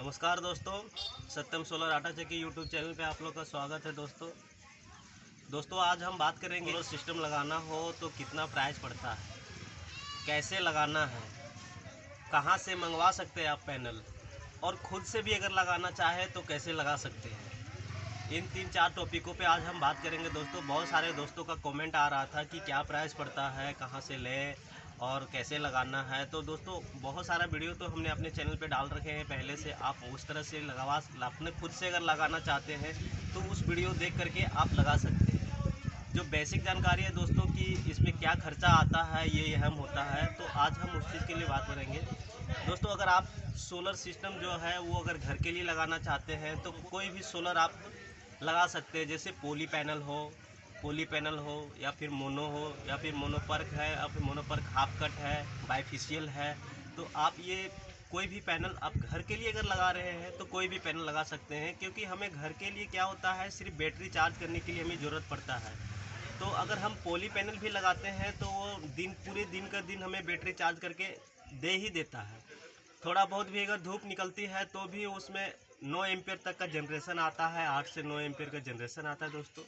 नमस्कार दोस्तों, सत्यम सोलर आटा चक्की यूट्यूब चैनल पे आप लोग का स्वागत है। दोस्तों आज हम बात करेंगे सोलर सिस्टम लगाना हो तो कितना प्राइस पड़ता है, कैसे लगाना है, कहाँ से मंगवा सकते हैं आप पैनल, और खुद से भी अगर लगाना चाहे तो कैसे लगा सकते हैं। इन 3-4 टॉपिकों पे आज हम बात करेंगे दोस्तों। बहुत सारे दोस्तों का कमेंट आ रहा था कि क्या प्राइस पड़ता है, कहाँ से लें और कैसे लगाना है। तो दोस्तों बहुत सारा वीडियो तो हमने अपने चैनल पे डाल रखे हैं पहले से। आप उस तरह से लगवा अपने खुद से अगर लगाना चाहते हैं तो उस वीडियो देख करके आप लगा सकते हैं। जो बेसिक जानकारी है दोस्तों कि इसमें क्या खर्चा आता है ये अहम होता है, तो आज हम उस चीज़ के लिए बात करेंगे दोस्तों। अगर आप सोलर सिस्टम जो है वो अगर घर के लिए लगाना चाहते हैं तो कोई भी सोलर आप लगा सकते हैं, जैसे पोली पैनल हो या फिर मोनो हो या फिर मोनोपर्क है या फिर मोनोपर्क हाफ कट है, बाइफिशियल है। तो आप ये कोई भी पैनल आप घर के लिए अगर लगा रहे हैं तो कोई भी पैनल लगा सकते हैं, क्योंकि हमें घर के लिए क्या होता है, सिर्फ बैटरी चार्ज करने के लिए हमें ज़रूरत पड़ता है। तो अगर हम पोली पैनल भी लगाते हैं तो वो पूरे दिन का दिन हमें बैटरी चार्ज करके दे ही देता है। थोड़ा बहुत भी अगर धूप निकलती है तो भी उसमें 9 एम्पियर तक का जनरेशन आता है, 8 से 9 एम्पियर का जनरेशन आता है दोस्तों।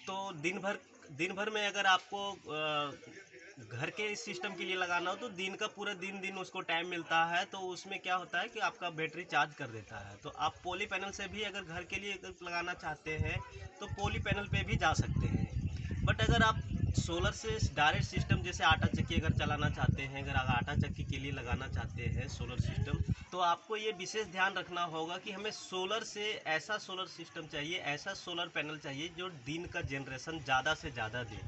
तो दिन भर में अगर आपको घर के इस सिस्टम के लिए लगाना हो तो दिन का पूरा दिन उसको टाइम मिलता है, तो उसमें क्या होता है कि आपका बैटरी चार्ज कर देता है। तो आप पॉली पैनल से भी अगर घर के लिए अगर लगाना चाहते हैं तो पॉली पैनल पे भी जा सकते हैं। बट अगर आप सोलर से डायरेक्ट सिस्टम जैसे आटा चक्की अगर चलाना चाहते हैं, अगर आप आटा चक्की के लिए लगाना चाहते हैं सोलर सिस्टम, तो आपको ये विशेष ध्यान रखना होगा कि हमें सोलर से ऐसा सोलर सिस्टम चाहिए, ऐसा सोलर पैनल चाहिए जो दिन का जनरेशन ज़्यादा से ज़्यादा दे।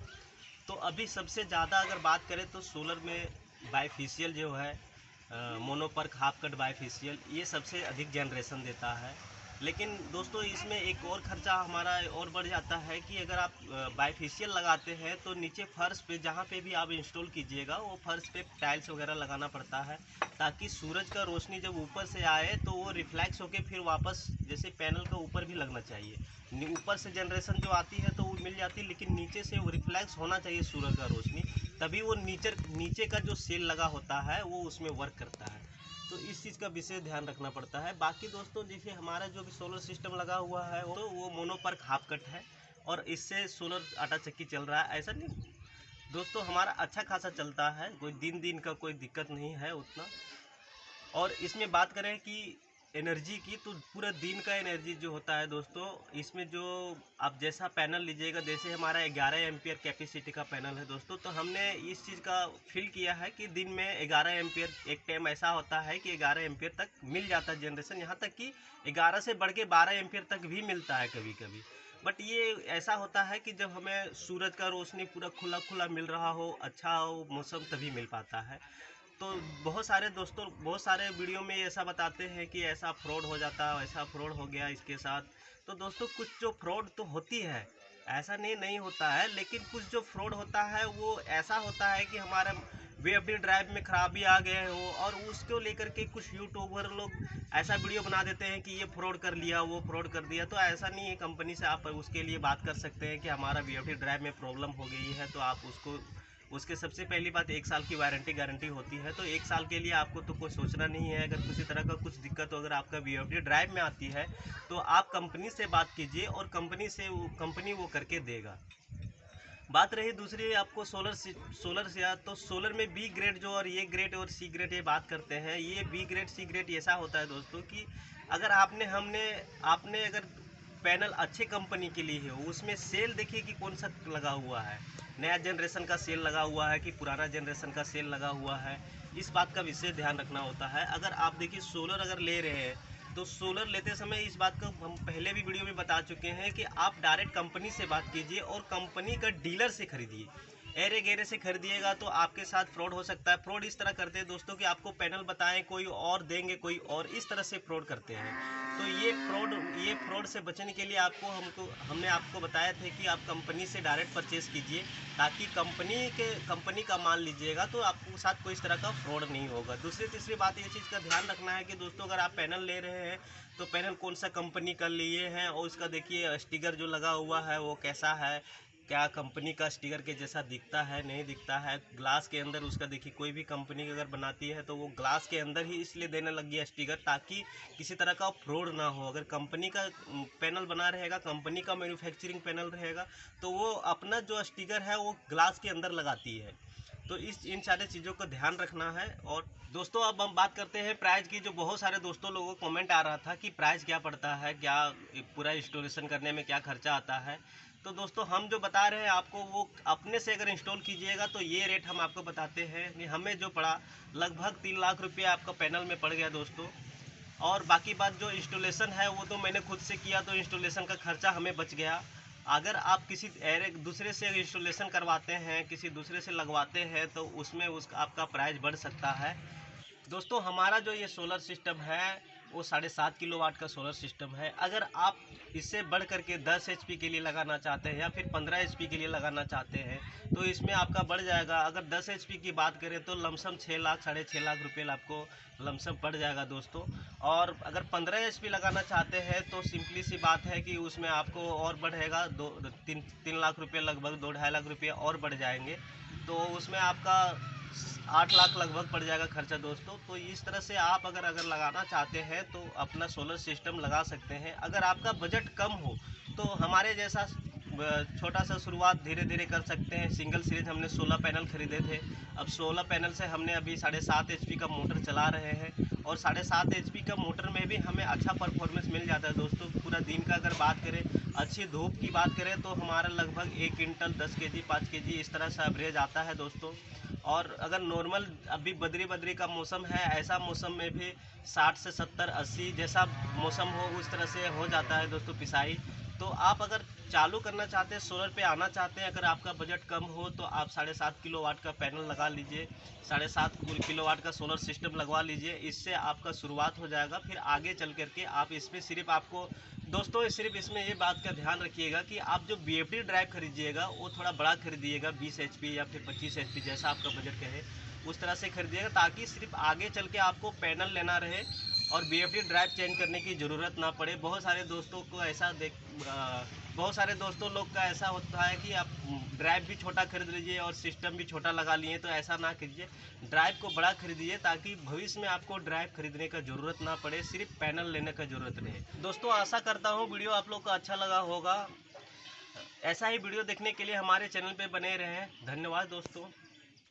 तो अभी सबसे ज़्यादा अगर बात करें तो सोलर में बाइफिशियल जो है, मोनोपर्क हाफ कट बाइफिशियल, ये सबसे अधिक जनरेशन देता है। लेकिन दोस्तों इसमें एक और ख़र्चा हमारा और बढ़ जाता है कि अगर आप बाइफिशियल लगाते हैं तो नीचे फर्श पे जहाँ पे भी आप इंस्टॉल कीजिएगा वो फर्श पे टाइल्स वगैरह लगाना पड़ता है, ताकि सूरज का रोशनी जब ऊपर से आए तो वो रिफ्लेक्स होके फिर वापस जैसे पैनल का ऊपर भी लगना चाहिए। ऊपर से जनरेशन जो आती है तो वो मिल जाती है, लेकिन नीचे से वो रिफ्लेक्स होना चाहिए सूरज का रोशनी, तभी वो नीचे का जो सेल लगा होता है वो उसमें वर्क करता है। तो इस चीज़ का विशेष ध्यान रखना पड़ता है। बाकी दोस्तों देखिए हमारा जो भी सोलर सिस्टम लगा हुआ है वो मोनोपर्क हाफ कट है और इससे सोलर आटा चक्की चल रहा है। ऐसा नहीं दोस्तों, हमारा अच्छा खासा चलता है, कोई दिन का कोई दिक्कत नहीं है उतना। और इसमें बात करें कि एनर्जी की, तो पूरा दिन का एनर्जी जो होता है दोस्तों, इसमें जो आप जैसा पैनल लीजिएगा, जैसे हमारा 11 एम्पियर कैपेसिटी का पैनल है दोस्तों, तो हमने इस चीज़ का फील किया है कि दिन में 11 एम्पियर, एक टाइम ऐसा होता है कि 11 एम्पियर तक मिल जाता है जनरेशन, यहाँ तक कि 11 से बढ़ के 12 एम्पियर तक भी मिलता है कभी कभी। बट ये ऐसा होता है कि जब हमें सूरज का रोशनी पूरा खुला खुला मिल रहा हो, अच्छा हो मौसम, तभी मिल पाता है। तो बहुत सारे दोस्तों बहुत सारे वीडियो में ऐसा बताते हैं कि ऐसा फ्रॉड हो जाता है, ऐसा फ्रॉड हो गया इसके साथ। तो दोस्तों कुछ जो फ्रॉड तो होती है, ऐसा नहीं होता है, लेकिन कुछ जो फ्रॉड होता है वो ऐसा होता है कि हमारे वीएफडी ड्राइव में खराबी आ गए हो और उसको लेकर के कुछ यूट्यूबर लोग ऐसा वीडियो बना देते हैं कि ये फ्रॉड कर लिया, वो फ्रॉड कर दिया। तो ऐसा नहीं है, कंपनी से आप उसके लिए बात कर सकते हैं कि हमारा वीएफडी ड्राइव में प्रॉब्लम हो गई है, तो आप उसके सबसे पहली बात 1 साल की वारंटी गारंटी होती है। तो 1 साल के लिए आपको तो कुछ सोचना नहीं है। अगर किसी तरह का कुछ दिक्कत हो, अगर आपका वीएफडी ड्राइव में आती है तो आप कंपनी से बात कीजिए और कंपनी वो करके देगा। बात रही दूसरी आपको सोलर से, तो सोलर में बी ग्रेड जो और ये ग्रेड और सी ग्रेड ये बात करते हैं। ये बी ग्रेड सी ग्रेड ऐसा होता है दोस्तों कि अगर आपने अगर पैनल अच्छे कंपनी के लिए हो, उसमें सेल देखिए कि कौन सा लगा हुआ है, नया जनरेशन का सेल लगा हुआ है कि पुराना जनरेशन का सेल लगा हुआ है, इस बात का विशेष ध्यान रखना होता है। अगर आप देखिए सोलर अगर ले रहे हैं तो सोलर लेते समय इस बात को हम पहले भी वीडियो में बता चुके हैं कि आप डायरेक्ट कंपनी से बात कीजिए और कंपनी का डीलर से खरीदिए। एरे गेरे से खरीदिएगा तो आपके साथ फ्रॉड हो सकता है। फ्रॉड इस तरह करते हैं दोस्तों कि आपको पैनल बताएं कोई और देंगे कोई और, इस तरह से फ्रॉड करते हैं। तो ये फ्रॉड से बचने के लिए हमने आपको बताया था कि आप कंपनी से डायरेक्ट परचेज़ कीजिए, ताकि कंपनी का माल लीजिएगा तो आपके साथ कोई इस तरह का फ्रॉड नहीं होगा। दूसरी तीसरी बात ये चीज़ का ध्यान रखना है कि दोस्तों अगर आप पैनल ले रहे हैं तो पैनल कौन सा कंपनी का लिए हैं और उसका देखिए स्टिकर जो लगा हुआ है वो कैसा है, क्या कंपनी का स्टिकर के जैसा दिखता है नहीं दिखता है। ग्लास के अंदर उसका देखिए, कोई भी कंपनी अगर बनाती है तो वो ग्लास के अंदर ही इसलिए देने लग गया स्टिकर ताकि किसी तरह का फ्रॉड ना हो। अगर कंपनी का पैनल बना रहेगा, कंपनी का मैन्युफैक्चरिंग पैनल रहेगा, तो वो अपना जो स्टिकर है वो ग्लास के अंदर लगाती है। तो इन सारे चीज़ों का ध्यान रखना है। और दोस्तों अब हम बात करते हैं प्राइस की। जो बहुत सारे दोस्तों लोगों को कमेंट आ रहा था कि प्राइस क्या पड़ता है, क्या पूरा इंस्टॉलेशन करने में क्या खर्चा आता है। तो दोस्तों हम जो बता रहे हैं आपको, वो अपने से अगर इंस्टॉल कीजिएगा तो ये रेट हम आपको बताते हैं कि हमें जो पड़ा लगभग 3 लाख रुपये आपका पैनल में पड़ गया दोस्तों। और बाकी बात जो इंस्टॉलेशन है वो तो मैंने खुद से किया, तो इंस्टॉलेशन का खर्चा हमें बच गया। अगर आप किसी दूसरे से इंस्टॉलेशन करवाते हैं, किसी दूसरे से लगवाते हैं, तो उसमें उसका आपका प्राइस बढ़ सकता है। दोस्तों हमारा जो ये सोलर सिस्टम है वो 7.5 किलोवाट का सोलर सिस्टम है। अगर आप इससे बढ़ करके 10 एचपी के लिए लगाना चाहते हैं या फिर 15 एचपी के लिए लगाना चाहते हैं तो इसमें आपका बढ़ जाएगा। अगर 10 एचपी की बात करें तो लमसम 6 लाख 6.5 लाख रुपये आपको लमसम पड़ जाएगा दोस्तों। और अगर 15 एचपी लगाना चाहते हैं तो सिंपली सी बात है कि उसमें आपको और बढ़ेगा, 3 लाख रुपये, लगभग 2-2.5 लाख रुपये और बढ़ जाएंगे। तो उसमें आपका 8 लाख लगभग पड़ जाएगा खर्चा दोस्तों। तो इस तरह से आप अगर लगाना चाहते हैं तो अपना सोलर सिस्टम लगा सकते हैं। अगर आपका बजट कम हो तो हमारे जैसा छोटा सा शुरुआत धीरे धीरे कर सकते हैं। सिंगल सीरीज हमने 16 पैनल खरीदे थे। अब 16 पैनल से हमने अभी 7.5 एचपी का मोटर चला रहे हैं और 7.5 एचपी का मोटर में भी हमें अच्छा परफॉर्मेंस मिल जाता है दोस्तों। पूरा दिन का अगर बात करें, अच्छी धूप की बात करें तो हमारा लगभग 1 क्विंटल 10 केजी 5 केजी इस तरह से एवरेज आता है दोस्तों। और अगर नॉर्मल अभी बदरी का मौसम है, ऐसा मौसम में भी 60 से 70 80 जैसा मौसम हो उस तरह से हो जाता है दोस्तों पिसाई। तो आप अगर चालू करना चाहते हैं, सोलर पे आना चाहते हैं, अगर आपका बजट कम हो तो आप 7.5 किलोवाट का पैनल लगा लीजिए, 7.5 किलोवाट का सोलर सिस्टम लगवा लीजिए। इससे आपका शुरुआत हो जाएगा। फिर आगे चल करके आप इसमें सिर्फ आपको दोस्तों सिर्फ इसमें ये बात का ध्यान रखिएगा कि आप जो BFD ड्राइव खरीदिएगा वो थोड़ा बड़ा खरीदिएगा, 20 एचपी या फिर 25 एचपी जैसा आपका बजट कहे उस तरह से खरीदिएगा, ताकि सिर्फ आगे चल के आपको पैनल लेना रहे और BFD ड्राइव चेंज करने की ज़रूरत ना पड़े। बहुत सारे दोस्तों को ऐसा बहुत सारे दोस्तों लोग का ऐसा होता है कि आप ड्राइव भी छोटा खरीद लीजिए और सिस्टम भी छोटा लगा लिए। तो ऐसा ना कीजिए, ड्राइव को बड़ा खरीदिए ताकि भविष्य में आपको ड्राइव खरीदने का ज़रूरत ना पड़े, सिर्फ पैनल लेने का ज़रूरत रहे। दोस्तों आशा करता हूँ वीडियो आप लोग को अच्छा लगा होगा। ऐसा ही वीडियो देखने के लिए हमारे चैनल पे बने रहें। धन्यवाद दोस्तों।